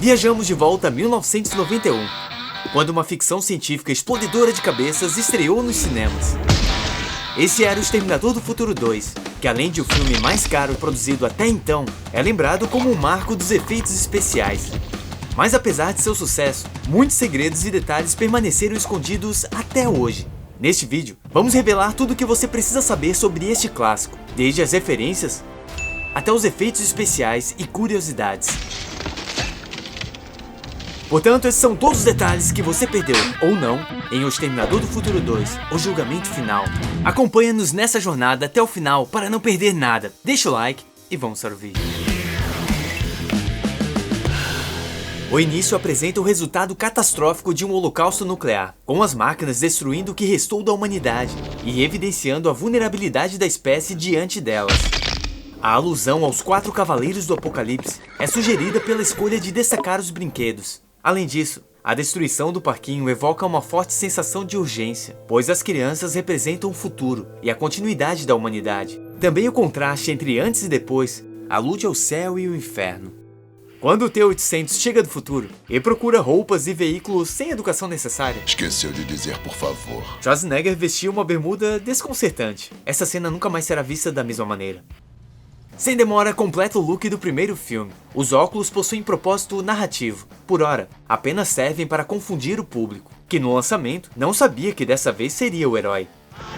Viajamos de volta a 1991, quando uma ficção científica explodidora de cabeças estreou nos cinemas. Esse era o Exterminador do Futuro 2, que além de o filme mais caro produzido até então, é lembrado como um marco dos efeitos especiais. Mas apesar de seu sucesso, muitos segredos e detalhes permaneceram escondidos até hoje. Neste vídeo, vamos revelar tudo o que você precisa saber sobre este clássico, desde as referências até os efeitos especiais e curiosidades. Portanto, esses são todos os detalhes que você perdeu, ou não, em O Exterminador do Futuro 2, O Julgamento Final. Acompanha-nos nessa jornada até o final para não perder nada. Deixa o like e vamos para o vídeo. O início apresenta o resultado catastrófico de um holocausto nuclear, com as máquinas destruindo o que restou da humanidade e evidenciando a vulnerabilidade da espécie diante delas. A alusão aos 4 Cavaleiros do Apocalipse é sugerida pela escolha de destacar os brinquedos. Além disso, a destruição do parquinho evoca uma forte sensação de urgência, pois as crianças representam o futuro e a continuidade da humanidade. Também o contraste entre antes e depois alude ao céu e o inferno. Quando o T-800 chega do futuro e procura roupas e veículos sem educação necessária... Esqueceu de dizer por favor. Schwarzenegger vestia uma bermuda desconcertante. Essa cena nunca mais será vista da mesma maneira. Sem demora, completa o look do primeiro filme. Os óculos possuem propósito narrativo. Por ora, apenas servem para confundir o público, que no lançamento não sabia que dessa vez seria o herói.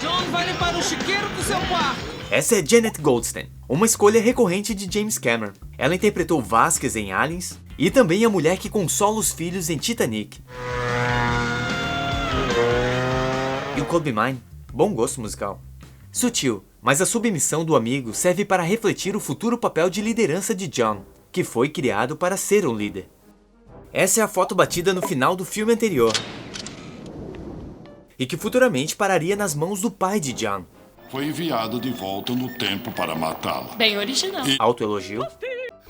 John vai limpar o chiqueiro do seu quarto! Essa é Janet Goldstein, uma escolha recorrente de James Cameron. Ela interpretou Vasquez em Aliens e também a mulher que consola os filhos em Titanic. E o Colby Mine? Bom gosto musical. Sutil, mas a submissão do amigo serve para refletir o futuro papel de liderança de John, que foi criado para ser um líder. Essa é a foto batida no final do filme anterior, e que futuramente pararia nas mãos do pai de John. Foi enviado de volta no tempo para matá-la. Bem original. Autoelogio.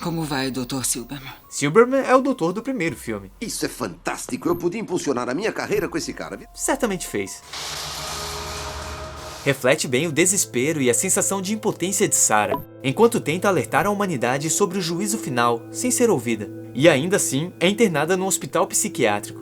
Como vai, Dr. Silberman? Silberman é o doutor do primeiro filme. Isso é fantástico, eu podia impulsionar a minha carreira com esse cara. Certamente fez. Reflete bem o desespero e a sensação de impotência de Sarah, enquanto tenta alertar a humanidade sobre o juízo final, sem ser ouvida. E ainda assim, é internada num hospital psiquiátrico.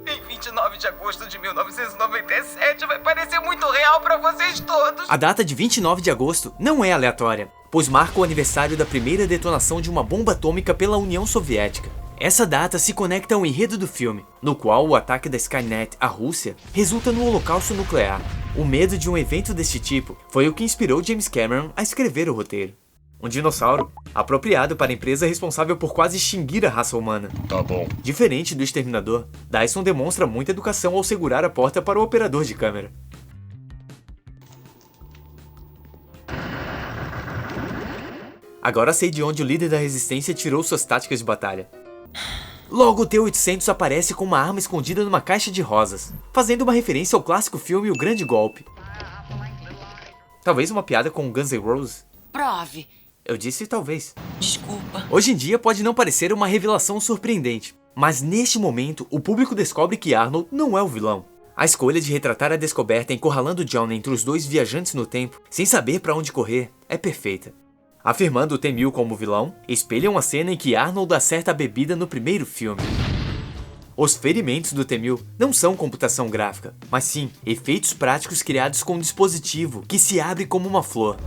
Em 29 de agosto de 1997 vai parecer muito real pra vocês todos. A data de 29 de agosto não é aleatória, pois marca o aniversário da primeira detonação de uma bomba atômica pela União Soviética. Essa data se conecta ao enredo do filme, no qual o ataque da Skynet à Rússia resulta no holocausto nuclear. O medo de um evento deste tipo foi o que inspirou James Cameron a escrever o roteiro. Um dinossauro, apropriado para a empresa responsável por quase extinguir a raça humana. Tá bom. Diferente do Exterminador, Dyson demonstra muita educação ao segurar a porta para o operador de câmera. Agora sei de onde o líder da resistência tirou suas táticas de batalha. Logo, o T-800 aparece com uma arma escondida numa caixa de rosas, fazendo uma referência ao clássico filme O Grande Golpe. Talvez uma piada com Guns N' Roses? Prove. Eu disse talvez. Desculpa. Hoje em dia pode não parecer uma revelação surpreendente, mas neste momento o público descobre que Arnold não é o vilão. A escolha de retratar a descoberta encurralando John entre os dois viajantes no tempo, sem saber para onde correr, é perfeita. Afirmando o T-1000 como vilão, espelham a cena em que Arnold acerta a bebida no primeiro filme. Os ferimentos do T-1000 não são computação gráfica, mas sim efeitos práticos criados com um dispositivo que se abre como uma flor.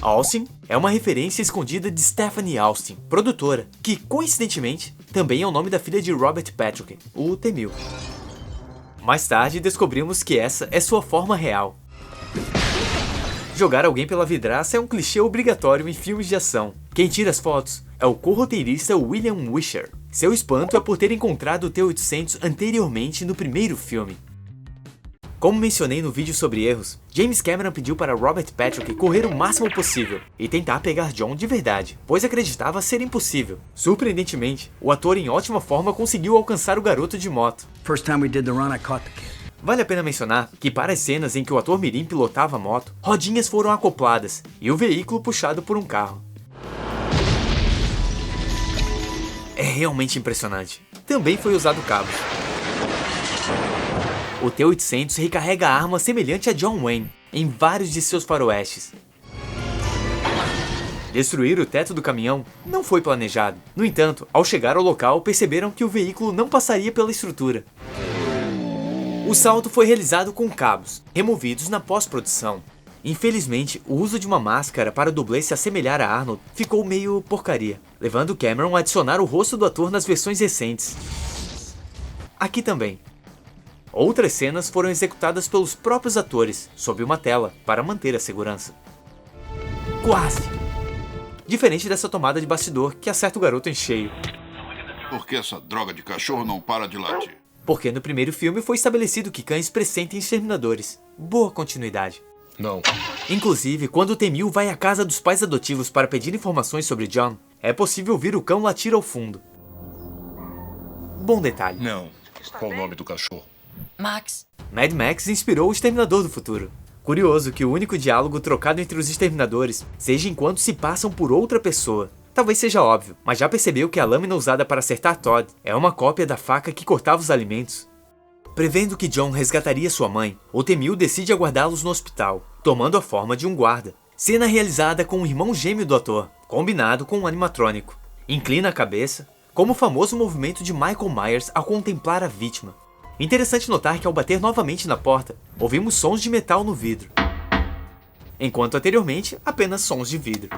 Austin é uma referência escondida de Stephanie Austin, produtora, que coincidentemente também é o nome da filha de Robert Patrick, o T-1000. Mais tarde descobrimos que essa é sua forma real. Jogar alguém pela vidraça é um clichê obrigatório em filmes de ação. Quem tira as fotos é o co-roteirista William Wisher. Seu espanto é por ter encontrado o T-800 anteriormente no primeiro filme. Como mencionei no vídeo sobre erros, James Cameron pediu para Robert Patrick correr o máximo possível e tentar pegar John de verdade, pois acreditava ser impossível. Surpreendentemente, o ator em ótima forma conseguiu alcançar o garoto de moto. First time we did the run, I caught the kid. Vale a pena mencionar que para as cenas em que o ator mirim pilotava a moto, rodinhas foram acopladas e o veículo puxado por um carro. É realmente impressionante. Também foi usado cabos. O T-800 recarrega a arma semelhante a John Wayne em vários de seus faroestes. Destruir o teto do caminhão não foi planejado. No entanto, ao chegar ao local, perceberam que o veículo não passaria pela estrutura. O salto foi realizado com cabos, removidos na pós-produção. Infelizmente, o uso de uma máscara para o dublê se assemelhar a Arnold ficou meio porcaria, levando Cameron a adicionar o rosto do ator nas versões recentes. Aqui também. Outras cenas foram executadas pelos próprios atores, sob uma tela, para manter a segurança. Quase! Diferente dessa tomada de bastidor que acerta o garoto em cheio. Por que essa droga de cachorro não para de latir? Porque no primeiro filme foi estabelecido que cães pressentem exterminadores. Boa continuidade. Não. Inclusive, quando T-1000 vai à casa dos pais adotivos para pedir informações sobre John, é possível ouvir o cão latir ao fundo. Bom detalhe. Não. Qual o nome do cachorro? Max. Mad Max inspirou o Exterminador do Futuro. Curioso que o único diálogo trocado entre os exterminadores seja enquanto se passam por outra pessoa. Talvez seja óbvio, mas já percebeu que a lâmina usada para acertar Todd é uma cópia da faca que cortava os alimentos? Prevendo que John resgataria sua mãe, o T-1000 decide aguardá-los no hospital, tomando a forma de um guarda. Cena realizada com o irmão gêmeo do ator, combinado com um animatrônico. Inclina a cabeça, como o famoso movimento de Michael Myers ao contemplar a vítima. Interessante notar que ao bater novamente na porta, ouvimos sons de metal no vidro, enquanto anteriormente apenas sons de vidro.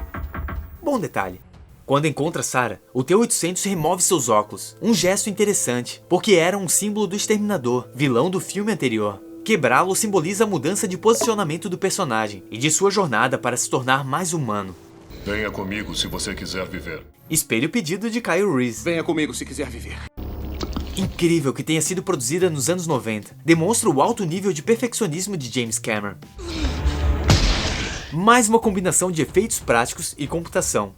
Bom detalhe. Quando encontra Sarah, o T-800 remove seus óculos, um gesto interessante, porque era um símbolo do Exterminador, vilão do filme anterior. Quebrá-lo simboliza a mudança de posicionamento do personagem e de sua jornada para se tornar mais humano. Venha comigo se você quiser viver. Espelho pedido de Kyle Reese. Venha comigo se quiser viver. Incrível que tenha sido produzida nos anos 90. Demonstra o alto nível de perfeccionismo de James Cameron. Mais uma combinação de efeitos práticos e computação.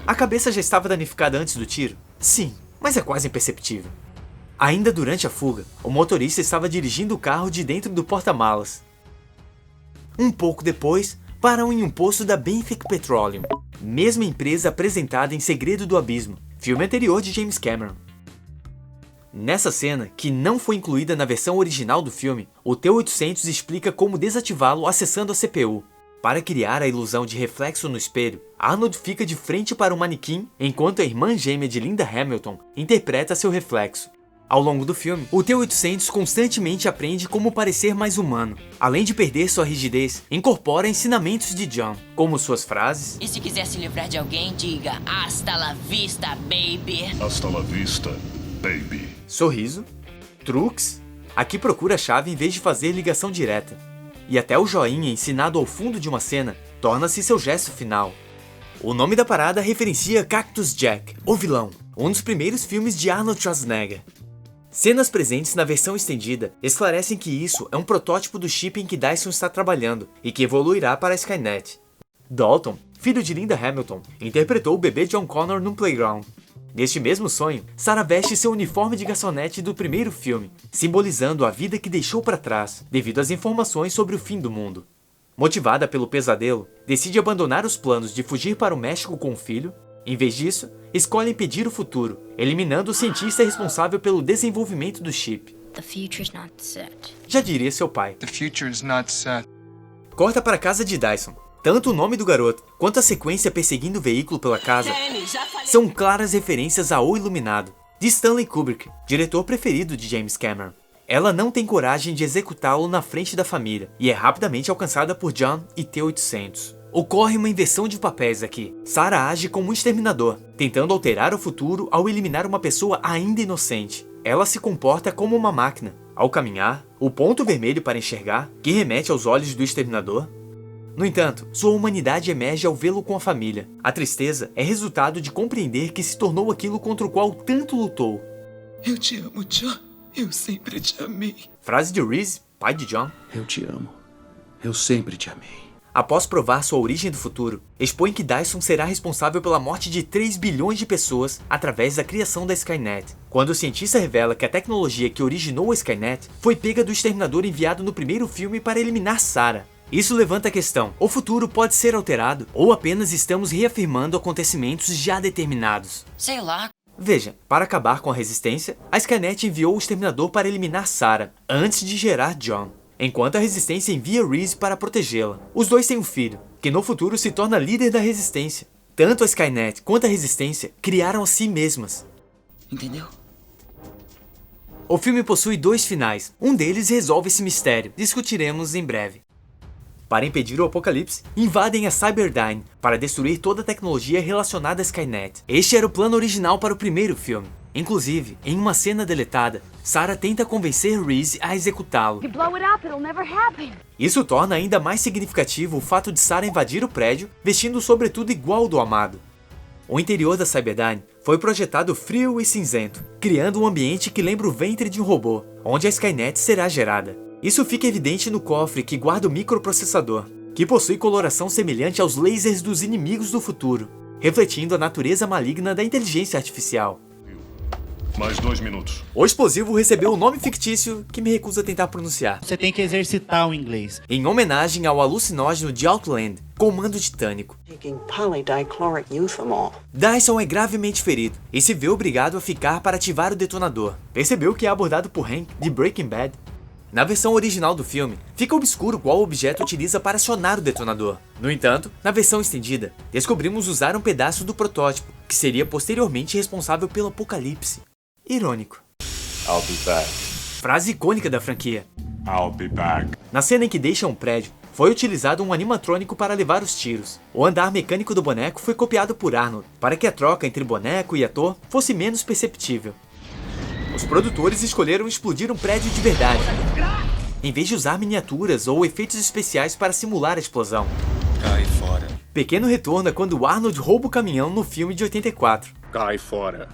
A cabeça já estava danificada antes do tiro? Sim, mas é quase imperceptível. Ainda durante a fuga, o motorista estava dirigindo o carro de dentro do porta-malas. Um pouco depois, param em um poço da Benfic Petroleum, mesma empresa apresentada em Segredo do Abismo, filme anterior de James Cameron. Nessa cena, que não foi incluída na versão original do filme, o T-800 explica como desativá-lo acessando a CPU. Para criar a ilusão de reflexo no espelho, Arnold fica de frente para um manequim, enquanto a irmã gêmea de Linda Hamilton interpreta seu reflexo. Ao longo do filme, o T-800 constantemente aprende como parecer mais humano. Além de perder sua rigidez, incorpora ensinamentos de John, como suas frases... E se quiser se livrar de alguém, diga hasta la vista, baby. Hasta la vista, baby. Sorriso, truques, aqui procura a chave em vez de fazer ligação direta. E até o joinha ensinado ao fundo de uma cena torna-se seu gesto final. O nome da parada referencia Cactus Jack, o vilão, um dos primeiros filmes de Arnold Schwarzenegger. Cenas presentes na versão estendida esclarecem que isso é um protótipo do chip em que Dyson está trabalhando e que evoluirá para a Skynet. Dalton, filho de Linda Hamilton, interpretou o bebê John Connor num playground. Neste mesmo sonho, Sarah veste seu uniforme de garçonete do primeiro filme, simbolizando a vida que deixou para trás, devido às informações sobre o fim do mundo. Motivada pelo pesadelo, decide abandonar os planos de fugir para o México com o filho. Em vez disso, escolhe impedir o futuro, eliminando o cientista responsável pelo desenvolvimento do chip. The future's not set. Já diria seu pai. The future is not set. Corta para a casa de Dyson. Tanto o nome do garoto, quanto a sequência perseguindo o veículo pela casa, são claras referências a O Iluminado, de Stanley Kubrick, diretor preferido de James Cameron. Ela não tem coragem de executá-lo na frente da família, e é rapidamente alcançada por John e T-800. Ocorre uma inversão de papéis aqui. Sarah age como um exterminador, tentando alterar o futuro ao eliminar uma pessoa ainda inocente. Ela se comporta como uma máquina. Ao caminhar, o ponto vermelho para enxergar, que remete aos olhos do exterminador. No entanto, sua humanidade emerge ao vê-lo com a família. A tristeza é resultado de compreender que se tornou aquilo contra o qual tanto lutou. Eu te amo, John. Eu sempre te amei. Frase de Reese, pai de John. Eu te amo. Eu sempre te amei. Após provar sua origem do futuro, expõe que Dyson será responsável pela morte de 3 bilhões de pessoas através da criação da Skynet. Quando o cientista revela que a tecnologia que originou a Skynet foi pega do exterminador enviado no primeiro filme para eliminar Sarah. Isso levanta a questão: o futuro pode ser alterado ou apenas estamos reafirmando acontecimentos já determinados? Sei lá. Veja, para acabar com a resistência, a Skynet enviou o exterminador para eliminar Sarah, antes de gerar John, enquanto a resistência envia Reese para protegê-la. Os dois têm um filho, que no futuro se torna líder da resistência. Tanto a Skynet quanto a Resistência criaram a si mesmas. Entendeu? O filme possui 2 finais, um deles resolve esse mistério, discutiremos em breve. Para impedir o apocalipse, invadem a Cyberdyne para destruir toda a tecnologia relacionada à Skynet. Este era o plano original para o primeiro filme. Inclusive, em uma cena deletada, Sarah tenta convencer Reese a executá-lo. Isso torna ainda mais significativo o fato de Sarah invadir o prédio vestindo o sobretudo igual ao do amado. O interior da Cyberdyne foi projetado frio e cinzento, criando um ambiente que lembra o ventre de um robô, onde a Skynet será gerada. Isso fica evidente no cofre que guarda o microprocessador, que possui coloração semelhante aos lasers dos inimigos do futuro, refletindo a natureza maligna da inteligência artificial. Mais 2 minutos. O explosivo recebeu um nome fictício que me recuso a tentar pronunciar, Você tem que exercitar o inglês. em homenagem ao alucinógeno de Outland, Comando Titânico. Dyson é gravemente ferido e se vê obrigado a ficar para ativar o detonador. Percebeu que é abordado por Hank, de Breaking Bad? Na versão original do filme, fica obscuro qual objeto utiliza para acionar o detonador. No entanto, na versão estendida, descobrimos usar um pedaço do protótipo, que seria posteriormente responsável pelo apocalipse. Irônico. I'll be back. Frase icônica da franquia. I'll be back. Na cena em que deixa um prédio, foi utilizado um animatrônico para levar os tiros. O andar mecânico do boneco foi copiado por Arnold, para que a troca entre boneco e ator fosse menos perceptível. Os produtores escolheram explodir um prédio de verdade, em vez de usar miniaturas ou efeitos especiais para simular a explosão. Cai fora. Pequeno retorno é quando Arnold rouba o caminhão no filme de 84. Cai fora.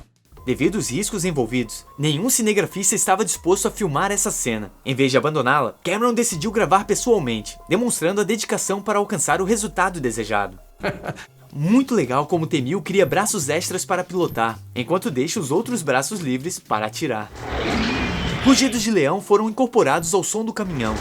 Devido aos riscos envolvidos, nenhum cinegrafista estava disposto a filmar essa cena. Em vez de abandoná-la, Cameron decidiu gravar pessoalmente, demonstrando a dedicação para alcançar o resultado desejado. Muito legal como T-1000 cria braços extras para pilotar, enquanto deixa os outros braços livres para atirar. Rugidos de leão foram incorporados ao som do caminhão,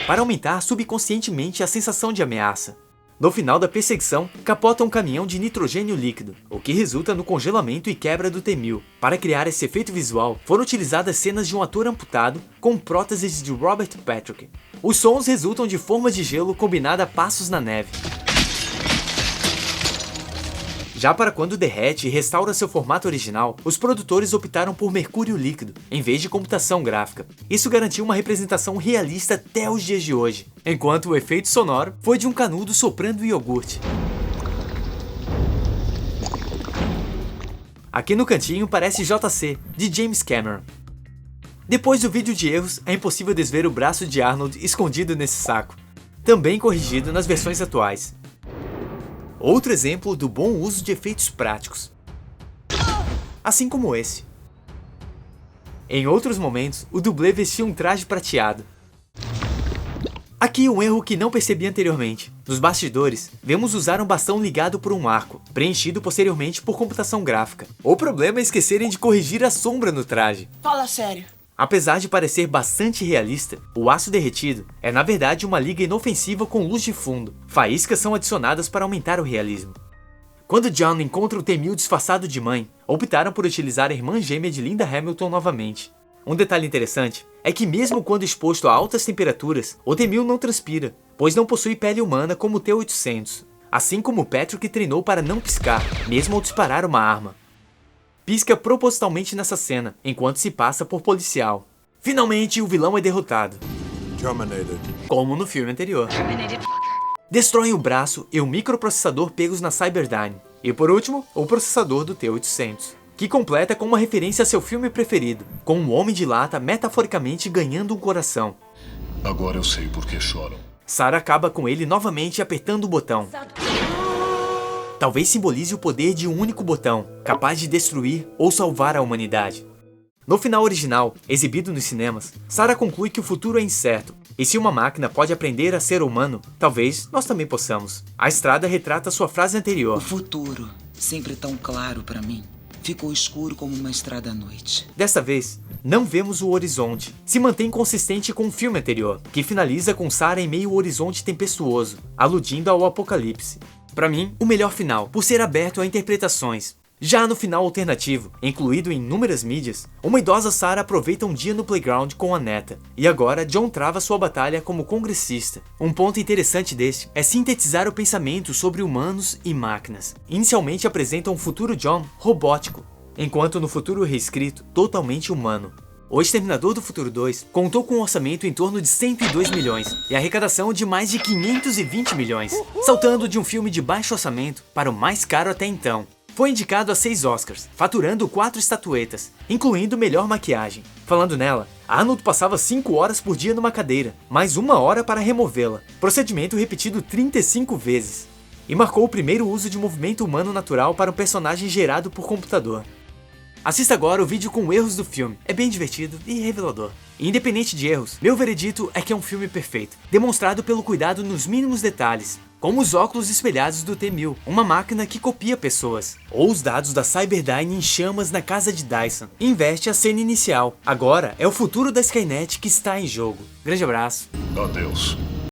para aumentar subconscientemente a sensação de ameaça. No final da perseguição, capota um caminhão de nitrogênio líquido, o que resulta no congelamento e quebra do T-1000. Para criar esse efeito visual, foram utilizadas cenas de um ator amputado com próteses de Robert Patrick. Os sons resultam de formas de gelo combinada a passos na neve. Já para quando derrete e restaura seu formato original, os produtores optaram por mercúrio líquido, em vez de computação gráfica. Isso garantiu uma representação realista até os dias de hoje, enquanto o efeito sonoro foi de um canudo soprando iogurte. Aqui no cantinho parece JC, de James Cameron. Depois do vídeo de erros, é impossível desver o braço de Arnold escondido nesse saco, também corrigido nas versões atuais. Outro exemplo do bom uso de efeitos práticos. Assim como esse. Em outros momentos, o dublê vestia um traje prateado. Aqui um erro que não percebi anteriormente. Nos bastidores, vemos usar um bastão ligado por um arco, preenchido posteriormente por computação gráfica. O problema é esquecerem de corrigir a sombra no traje. Fala sério. Apesar de parecer bastante realista, o aço derretido é na verdade uma liga inofensiva com luz de fundo. Faíscas são adicionadas para aumentar o realismo. Quando John encontra o T-1000 disfarçado de mãe, optaram por utilizar a irmã gêmea de Linda Hamilton novamente. Um detalhe interessante é que mesmo quando exposto a altas temperaturas, o T-1000 não transpira, pois não possui pele humana como o T-800, assim como Patrick treinou para não piscar, mesmo ao disparar uma arma. Pisca propositalmente nessa cena, enquanto se passa por policial. Finalmente, o vilão é derrotado. Terminated. Como no filme anterior. Destroem o braço e o microprocessador pegos na Cyberdyne. E por último, o processador do T-800, que completa com uma referência a seu filme preferido, com um homem de lata metaforicamente ganhando um coração. Agora eu sei por que choram. Sarah acaba com ele novamente apertando o botão. Talvez simbolize o poder de um único botão, capaz de destruir ou salvar a humanidade. No final original, exibido nos cinemas, Sarah conclui que o futuro é incerto, e se uma máquina pode aprender a ser humano, talvez nós também possamos. A estrada retrata sua frase anterior. O futuro, sempre tão claro para mim, ficou escuro como uma estrada à noite. Desta vez, não vemos o horizonte. Se mantém consistente com o filme anterior, que finaliza com Sarah em meio ao horizonte tempestuoso, aludindo ao apocalipse. Para mim, o melhor final, por ser aberto a interpretações. Já no final alternativo, incluído em inúmeras mídias, uma idosa Sarah aproveita um dia no playground com a neta, e agora John trava sua batalha como congressista. Um ponto interessante deste é sintetizar o pensamento sobre humanos e máquinas. Inicialmente apresenta um futuro John robótico, enquanto no futuro reescrito, totalmente humano. O Exterminador do Futuro 2 contou com um orçamento em torno de 102 milhões e arrecadação de mais de 520 milhões, saltando de um filme de baixo orçamento para o mais caro até então. Foi indicado a 6 Oscars, faturando 4 estatuetas, incluindo melhor maquiagem. Falando nela, Arnold passava 5 horas por dia numa cadeira, mais 1 hora para removê-la, procedimento repetido 35 vezes. E marcou o primeiro uso de movimento humano natural para um personagem gerado por computador. Assista agora o vídeo com erros do filme, é bem divertido e revelador. Independente de erros, meu veredito é que é um filme perfeito, demonstrado pelo cuidado nos mínimos detalhes, como os óculos espelhados do T-1000, uma máquina que copia pessoas, ou os dados da Cyberdyne em chamas na casa de Dyson. Investe a cena inicial, agora é o futuro da Skynet que está em jogo. Grande abraço. Adeus.